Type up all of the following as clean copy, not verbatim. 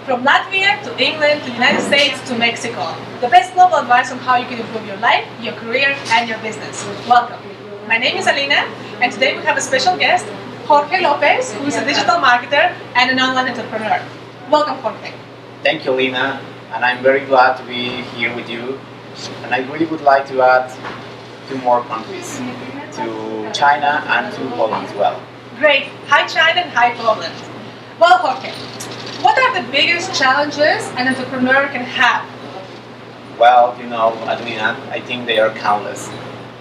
From Latvia to England to the United States to Mexico. The best global advice on how you can improve your life, your career, and your business. Welcome. My name is Alina, and today we have a special guest, Jorge Lopez, who is a digital marketer and an online entrepreneur. Welcome, Jorge. Thank you, Lina, and I'm very glad to be here with you. And I really would like to add two more countries, to China and to Poland as well. Great. Hi, China and hi, Poland. Well, Jorge, what are the biggest challenges an entrepreneur can have? Well, Adelina, I think they are countless.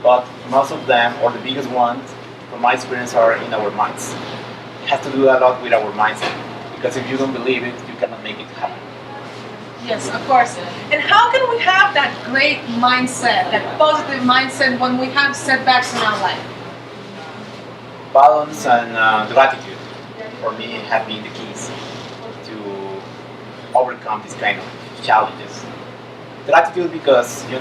But most of them, or the biggest ones, from my experience, are in our minds. It has to do a lot with our mindset. Because if you don't believe it, you cannot make it happen. Yes, of course. And how can we have that great mindset, that positive mindset when we have setbacks in our life? Balance and gratitude, for me, have been the keys to overcome these kind of challenges. Gratitude because, it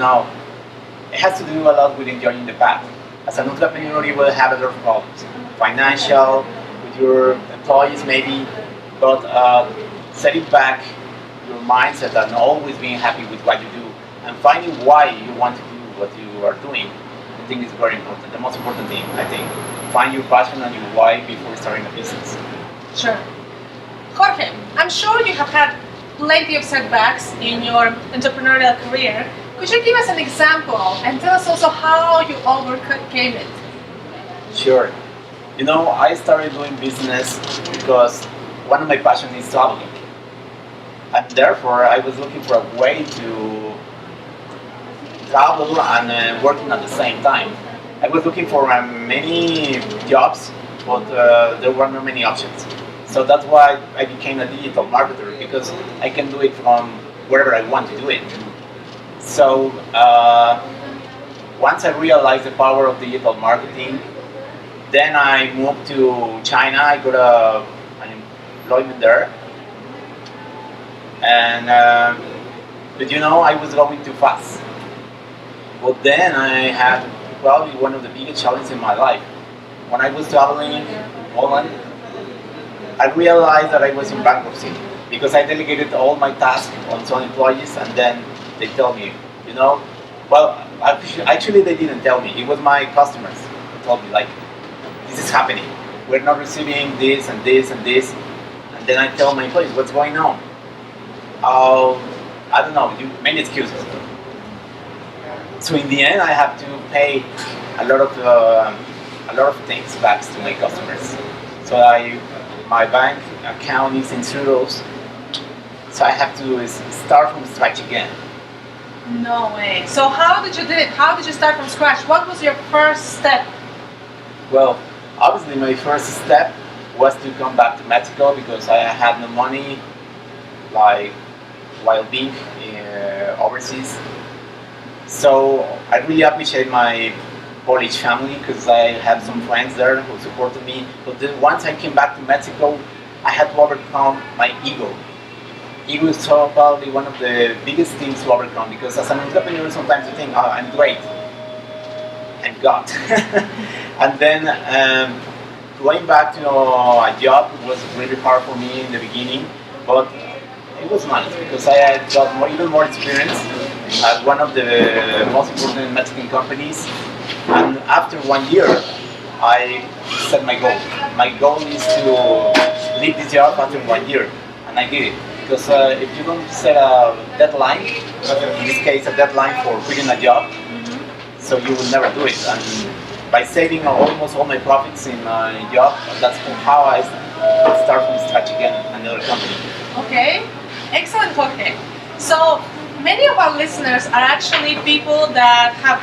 has to do a lot with enjoying the path. As an entrepreneur, you will have a lot of problems. Financial, with your employees maybe, but setting back your mindset and always being happy with what you do and finding why you want to do what you are doing, I think is very important. The most important thing, I think. Find your passion and your why before starting a business. Sure. Jorge, I'm sure you have had plenty of setbacks in your entrepreneurial career. Could you give us an example and tell us also how you overcame it? Sure. I started doing business because one of my passions is traveling. And therefore, I was looking for a way to travel and working at the same time. I was looking for many jobs, but there were not many options. So that's why I became a digital marketer, because I can do it from wherever I want to do it. So once I realized the power of digital marketing, then I moved to China. I got an employment there. And but I was going too fast. But then I had probably one of the biggest challenges in my life. When I was traveling in Poland, I realized that I was in bankruptcy because I delegated all my tasks on some employees, and then they tell me, well, actually they didn't tell me. It was my customers who told me, like, this is happening. We're not receiving this and this and this. And then I tell my employees, what's going on? I don't know, many excuses. So in the end, I have to pay a lot of things back to my customers. So my bank account is in zeros, so I have to start from scratch again. No way. So how did you do it? How did you start from scratch? What was your first step? Well, obviously my first step was to come back to Mexico because I had no money, like while being overseas. So I really appreciate my Polish family because I had some friends there who supported me. But then once I came back to Mexico, I had to overcome my ego. Ego is probably one of the biggest things to overcome, because as an entrepreneur sometimes you think, oh, I'm great, I'm God. And then going back to a job was really hard for me in the beginning, but it was nice because I had got even more experience at one of the most important Mexican companies. And after 1 year, I set my goal. My goal is to leave this job after 1 year, and I did it. Because if you don't set a deadline, in this case a deadline for quitting a job, so you will never do it. And by saving almost all my profits in my job, that's how I start from scratch again another company. Okay, excellent, Jorge. So many of our listeners are actually people that have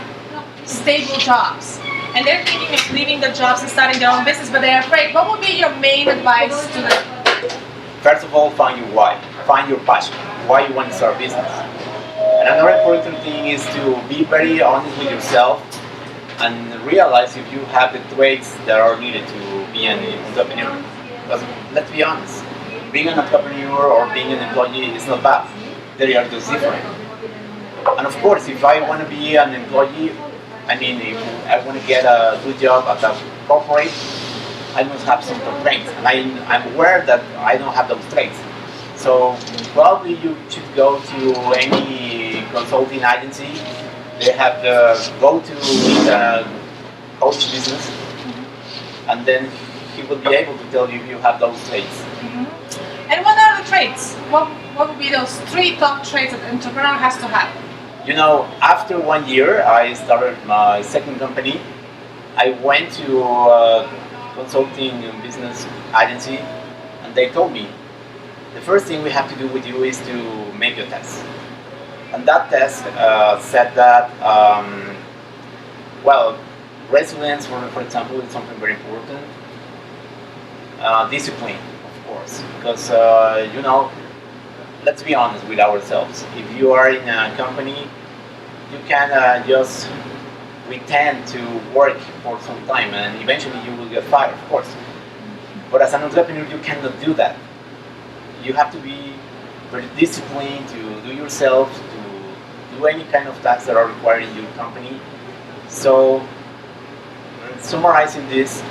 stable jobs, and they're thinking of leaving their jobs and starting their own business, but they're afraid. What would be your main advice to them? First of all, find your why. Find your passion. Why you want to start a business. And another important thing is to be very honest with yourself and realize if you have the traits that are needed to be an entrepreneur. Because let's be honest, being an entrepreneur or being an employee is not bad. They are just different. And of course, if I want to be an employee, if I want to get a good job at a corporate, I must have some traits. And I'm aware that I don't have those traits. So probably you should go to any consulting agency. They have the go to meet a coach business, and then he will be able to tell you if you have those traits. And what are the traits? What would be those 3 top traits that an entrepreneur has to have? You know, after 1 year, I started my second company. I went to a consulting business agency, and they told me the first thing we have to do with you is to make a test. And that test said that, well, resilience, for example, is something very important. Discipline, of course, because you know, let's be honest with ourselves. If you are in a company, you can just pretend to work for some time, and eventually you will get fired, of course. But as an entrepreneur, you cannot do that. You have to be very disciplined to do yourself, to do any kind of tasks that are required in your company. So, summarizing this,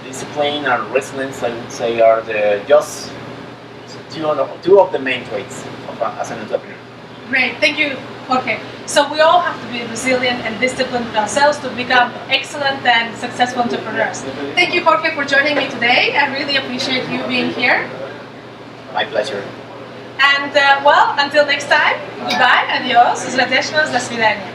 discipline and resilience, I would say, are the just two of the main traits as an entrepreneur. Great, thank you, Jorge. So we all have to be resilient and disciplined with ourselves to become excellent and successful entrepreneurs. Thank you, Jorge, for joining me today. I really appreciate you being here. My pleasure. And well, until next time, goodbye, adios, srdečnost, do svidania.